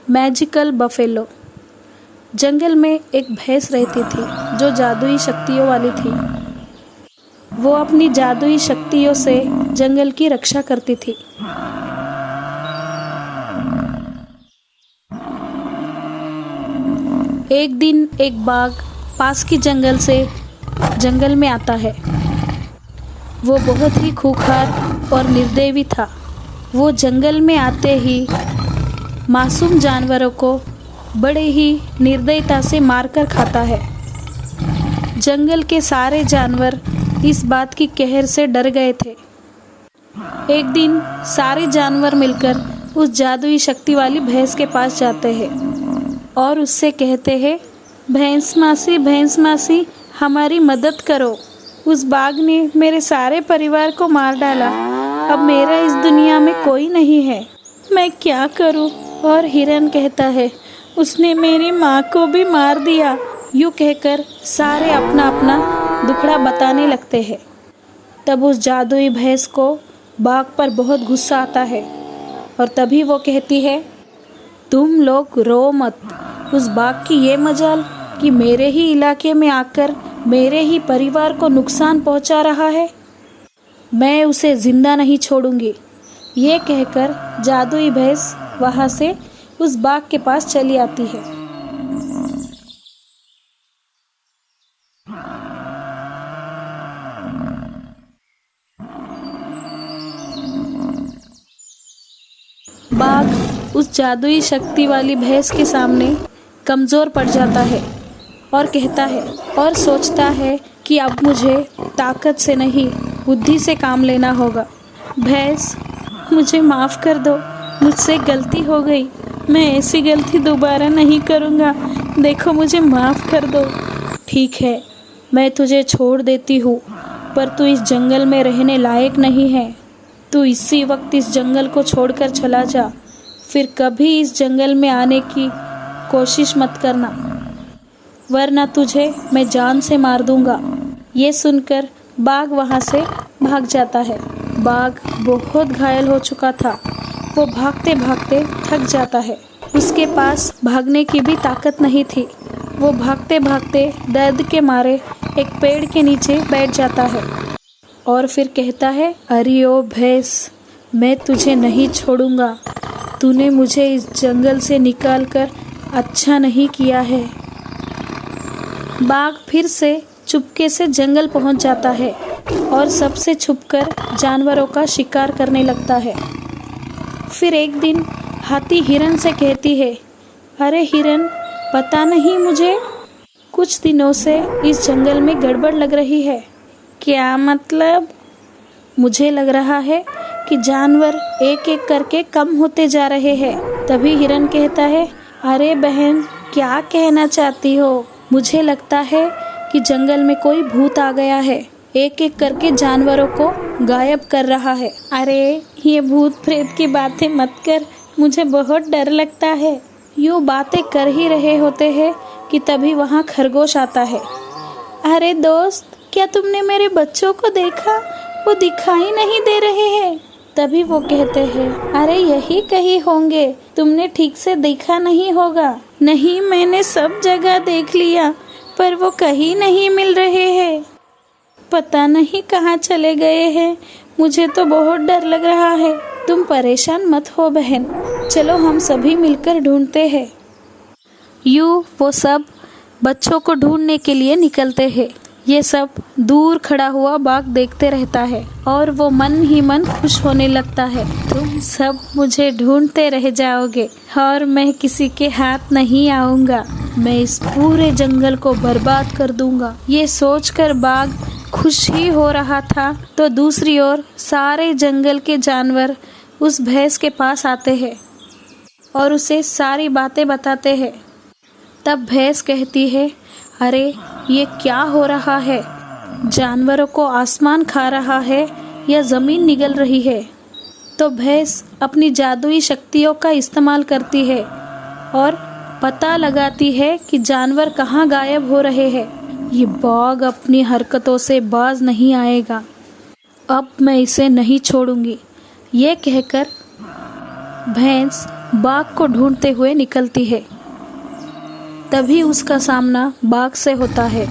Magical buffalo. जंगल में एक भैंस रहती थी जो जादुई शक्तियों वाली थी। वो अपनी जादुई शक्तियों से जंगल की रक्षा करती थी। एक दिन एक बाघ पास की जंगल में आता है। वो बहुत ही खूंखार और निर्दयी भी था। वो जंगल में आते ही मासूम जानवरों को बड़े ही निर्दयता से मारकर खाता है। जंगल के सारे जानवर इस बात की कहर से डर गए थे। एक दिन सारे जानवर मिलकर उस जादुई शक्ति वाली भैंस के पास जाते हैं और उससे कहते हैं, भैंस मासी, हमारी मदद करो। उस बाघ ने मेरे सारे परिवार को मार डाला। अब मेरा इस दुनिया में कोई नहीं है, मैं क्या करूं? और हिरन कहता है, उसने मेरी माँ को भी मार दिया। यूँ कहकर सारे अपना अपना दुखड़ा बताने लगते हैं। तब उस जादुई भैंस को बाघ पर बहुत गुस्सा आता है और तभी वो कहती है, तुम लोग रो मत। उस बाघ की ये मजाल कि मेरे ही इलाके में आकर मेरे ही परिवार को नुकसान पहुंचा रहा है, मैं उसे जिंदा नहीं छोड़ूंगी। ये कहकर जादुई भैंस वहां से उस बाघ के पास चली आती है। बाघ उस जादुई शक्ति वाली भैंस के सामने कमज़ोर पड़ जाता है और कहता है और सोचता है कि अब मुझे ताकत से नहीं बुद्धि से काम लेना होगा। भैंस, मुझे माफ़ कर दो, मुझसे गलती हो गई। मैं ऐसी गलती दोबारा नहीं करूँगा। देखो, मुझे माफ़ कर दो। ठीक है, मैं तुझे छोड़ देती हूँ, पर तू इस जंगल में रहने लायक नहीं है। तू इसी वक्त इस जंगल को छोड़कर चला जा। फिर कभी इस जंगल में आने की कोशिश मत करना, वरना तुझे मैं जान से मार दूंगा। ये सुनकर बाघ वहाँ से भाग जाता है। बाघ बहुत घायल हो चुका था। वो भागते भागते थक जाता है। उसके पास भागने की भी ताकत नहीं थी। वो भागते भागते दर्द के मारे एक पेड़ के नीचे बैठ जाता है और फिर कहता है, अरे ओ भैंस, मैं तुझे नहीं छोड़ूंगा। तूने मुझे इस जंगल से निकालकर अच्छा नहीं किया है। बाघ फिर से चुपके से जंगल पहुंच जाता है और सबसे छुपकर जानवरों का शिकार करने लगता है। फिर एक दिन हाथी हिरन से कहती है, अरे हिरन, पता नहीं, मुझे कुछ दिनों से इस जंगल में गड़बड़ लग रही है। क्या मतलब? मुझे लग रहा है कि जानवर एक एक करके कम होते जा रहे हैं। तभी हिरन कहता है, अरे बहन, क्या कहना चाहती हो? मुझे लगता है कि जंगल में कोई भूत आ गया है, एक एक करके जानवरों को गायब कर रहा है। अरे ये भूत प्रेत की बातें मत कर, मुझे बहुत डर लगता है। यूँ बातें कर ही रहे होते हैं कि तभी वहाँ खरगोश आता है। अरे दोस्त, क्या तुमने मेरे बच्चों को देखा? वो दिखाई नहीं दे रहे हैं। तभी वो कहते हैं, अरे यही कहीं होंगे, तुमने ठीक से देखा नहीं होगा। नहीं, मैंने सब जगह देख लिया, पर वो कहीं नहीं मिल रहे हैं। पता नहीं कहाँ चले गए हैं। मुझे तो बहुत डर लग रहा है। तुम परेशान मत हो बहन, चलो हम सभी मिलकर ढूंढते हैं। यूँ वो सब बच्चों को ढूंढने के लिए निकलते हैं। ये सब दूर खड़ा हुआ बाघ देखते रहता है और वो मन ही मन खुश होने लगता है। तुम सब मुझे ढूंढते रह जाओगे और मैं किसी के हाथ नहीं आऊंगा। मैं इस पूरे जंगल को बर्बाद कर दूंगा। ये सोचकर बाघ खुश ही हो रहा था तो दूसरी ओर सारे जंगल के जानवर उस भैंस के पास आते हैं और उसे सारी बातें बताते हैं। तब भैंस कहती है, अरे ये क्या हो रहा है? जानवरों को आसमान खा रहा है या ज़मीन निगल रही है? तो भैंस अपनी जादुई शक्तियों का इस्तेमाल करती है और पता लगाती है कि जानवर कहाँ गायब हो रहे हैं। ये बाघ अपनी हरकतों से बाज नहीं आएगा। अब मैं इसे नहीं छोड़ूंगी। ये कहकर भैंस बाघ को ढूंढते हुए निकलती है। तभी उसका सामना बाघ से होता है।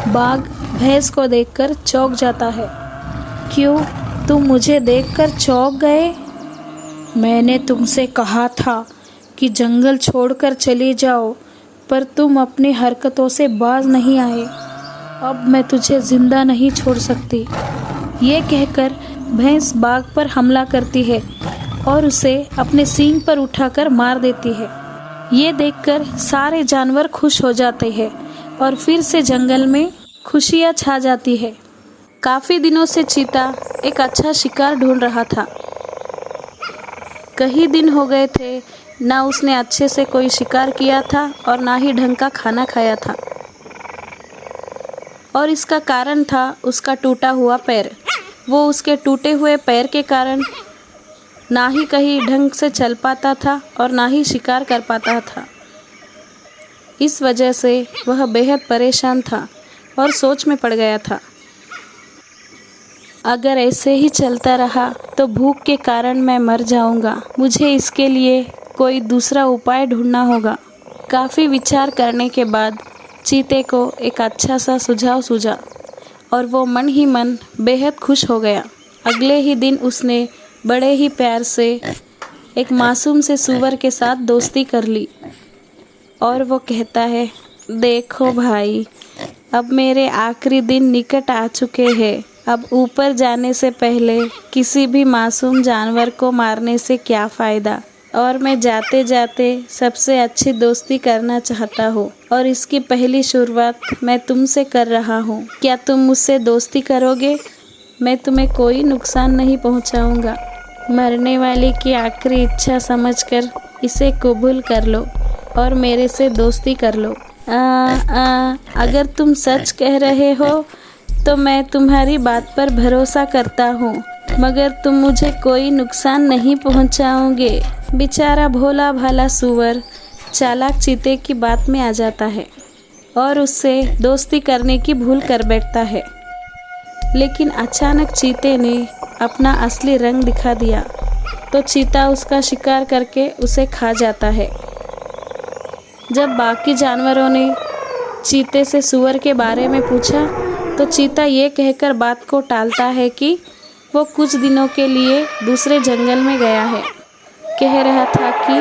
बाघ भैंस को देखकर चौंक जाता है। क्यों, तुम मुझे देखकर चौंक गए? मैंने तुमसे कहा था कि जंगल छोड़कर चले जाओ, पर तुम अपनी हरकतों से बाज नहीं आए। अब मैं तुझे जिंदा नहीं छोड़ सकती। ये कहकर भैंस बाघ पर हमला करती है और उसे अपने सींग पर उठाकर मार देती है। ये देखकर सारे जानवर खुश हो जाते हैं और फिर से जंगल में खुशियाँ छा जाती है। काफ़ी दिनों से चीता एक अच्छा शिकार ढूंढ रहा था। कई दिन हो गए थे, ना उसने अच्छे से कोई शिकार किया था और ना ही ढंग का खाना खाया था। और इसका कारण था उसका टूटा हुआ पैर। वो उसके टूटे हुए पैर के कारण ना ही कहीं ढंग से चल पाता था और ना ही शिकार कर पाता था। इस वजह से वह बेहद परेशान था और सोच में पड़ गया था। अगर ऐसे ही चलता रहा तो भूख के कारण मैं मर जाऊंगा। मुझे इसके लिए कोई दूसरा उपाय ढूंढना होगा। काफ़ी विचार करने के बाद चीते को एक अच्छा सा सुझाव सूझा और वो मन ही मन बेहद खुश हो गया। अगले ही दिन उसने बड़े ही प्यार से एक मासूम से सूअर के साथ दोस्ती कर ली और वो कहता है, देखो भाई, अब मेरे आखिरी दिन निकट आ चुके हैं। अब ऊपर जाने से पहले किसी भी मासूम जानवर को मारने से क्या फ़ायदा, और मैं जाते जाते सबसे अच्छी दोस्ती करना चाहता हूँ और इसकी पहली शुरुआत मैं तुमसे कर रहा हूँ। क्या तुम मुझसे दोस्ती करोगे? मैं तुम्हें कोई नुकसान नहीं पहुँचाऊँगा। मरने वाले की आखिरी इच्छा समझकर इसे कबूल कर लो और मेरे से दोस्ती कर लो। अगर तुम सच कह रहे हो तो मैं तुम्हारी बात पर भरोसा करता हूँ, मगर तुम मुझे कोई नुकसान नहीं पहुँचाओगे। बेचारा भोला भाला सूअर चालाक चीते की बात में आ जाता है और उससे दोस्ती करने की भूल कर बैठता है। लेकिन अचानक चीते ने अपना असली रंग दिखा दिया तो चीता उसका शिकार करके उसे खा जाता है। जब बाकी जानवरों ने चीते से सूअर के बारे में पूछा तो चीता ये कहकर बात को टालता है कि वो कुछ दिनों के लिए दूसरे जंगल में गया है। कह रहा था कि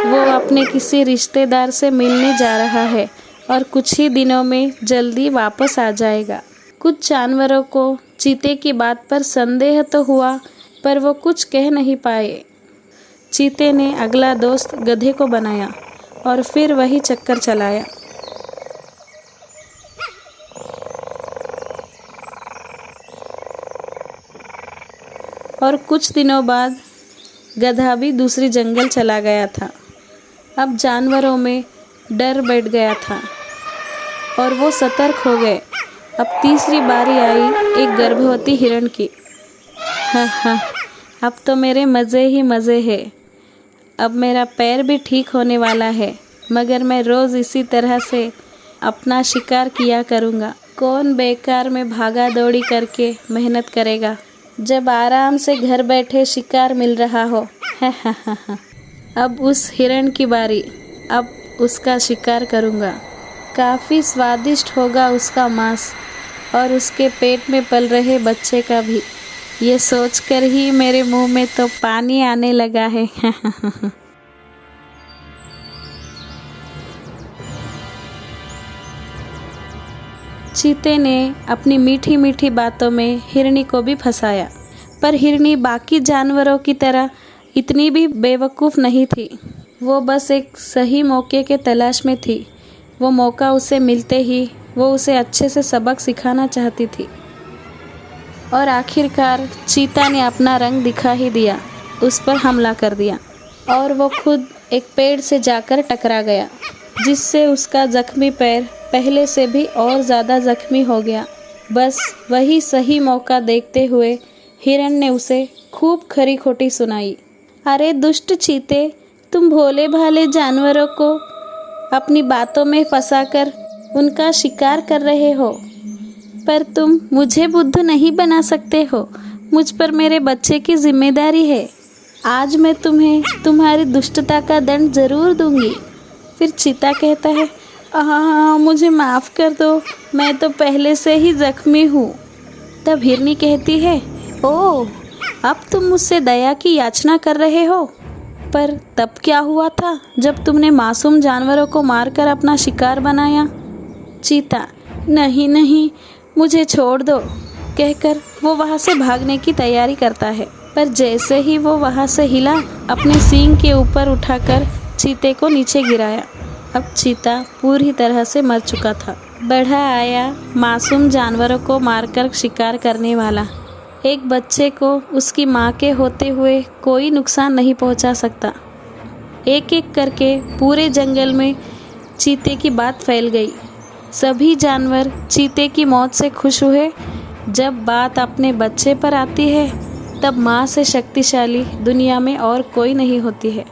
वो अपने किसी रिश्तेदार से मिलने जा रहा है और कुछ ही दिनों में जल्दी वापस आ जाएगा। कुछ जानवरों को चीते की बात पर संदेह तो हुआ, पर वो कुछ कह नहीं पाए। चीते ने अगला दोस्त गधे को बनाया और फिर वही चक्कर चलाया। और कुछ दिनों बाद गधा भी दूसरी जंगल चला गया था। अब जानवरों में डर बैठ गया था और वो सतर्क हो गए। अब तीसरी बारी आई एक गर्भवती हिरण की। हाँ, अब तो मेरे मज़े ही मज़े हैं। अब मेरा पैर भी ठीक होने वाला है, मगर मैं रोज़ इसी तरह से अपना शिकार किया करूँगा। कौन बेकार में भागा दौड़ी करके मेहनत करेगा जब आराम से घर बैठे शिकार मिल रहा हो। अब उस हिरण की बारी, अब उसका शिकार करूँगा। काफ़ी स्वादिष्ट होगा उसका मांस और उसके पेट में पल रहे बच्चे का भी। ये सोचकर ही मेरे मुंह में तो पानी आने लगा है। चीते ने अपनी मीठी मीठी बातों में हिरनी को भी फंसाया, पर हिरनी बाकी जानवरों की तरह इतनी भी बेवकूफ़ नहीं थी। वो बस एक सही मौके के तलाश में थी। वो मौका उसे मिलते ही वो उसे अच्छे से सबक सिखाना चाहती थी। और आखिरकार चीता ने अपना रंग दिखा ही दिया, उस पर हमला कर दिया और वो खुद एक पेड़ से जाकर टकरा गया, जिससे उसका जख्मी पैर पहले से भी और ज़्यादा जख्मी हो गया। बस वही सही मौका देखते हुए हिरण ने उसे खूब खरी खोटी सुनाई। अरे दुष्ट चीते, तुम भोले भाले जानवरों को अपनी बातों में फंसाकर उनका शिकार कर रहे हो, पर तुम मुझे बुद्धू नहीं बना सकते हो। मुझ पर मेरे बच्चे की जिम्मेदारी है। आज मैं तुम्हें तुम्हारी दुष्टता का दंड ज़रूर दूंगी। फिर चीता कहता है, हाँ मुझे माफ़ कर दो, मैं तो पहले से ही ज़ख्मी हूँ। तब हिरनी कहती है, ओह, अब तुम मुझसे दया की याचना कर रहे हो, पर तब क्या हुआ था जब तुमने मासूम जानवरों को मारकर अपना शिकार बनाया? चीता, नहीं नहीं, मुझे छोड़ दो, कहकर वो वहाँ से भागने की तैयारी करता है। पर जैसे ही वो वहाँ से हिला, अपने सींग के ऊपर उठाकर चीते को नीचे गिराया। अब चीता पूरी तरह से मर चुका था। बढ़ा आया मासूम जानवरों को मारकर शिकार करने वाला। एक बच्चे को उसकी माँ के होते हुए कोई नुकसान नहीं पहुँचा सकता। एक एक करके पूरे जंगल में चीते की बात फैल गई। सभी जानवर चीते की मौत से खुश हुए। जब बात अपने बच्चे पर आती है, तब माँ से शक्तिशाली दुनिया में और कोई नहीं होती है।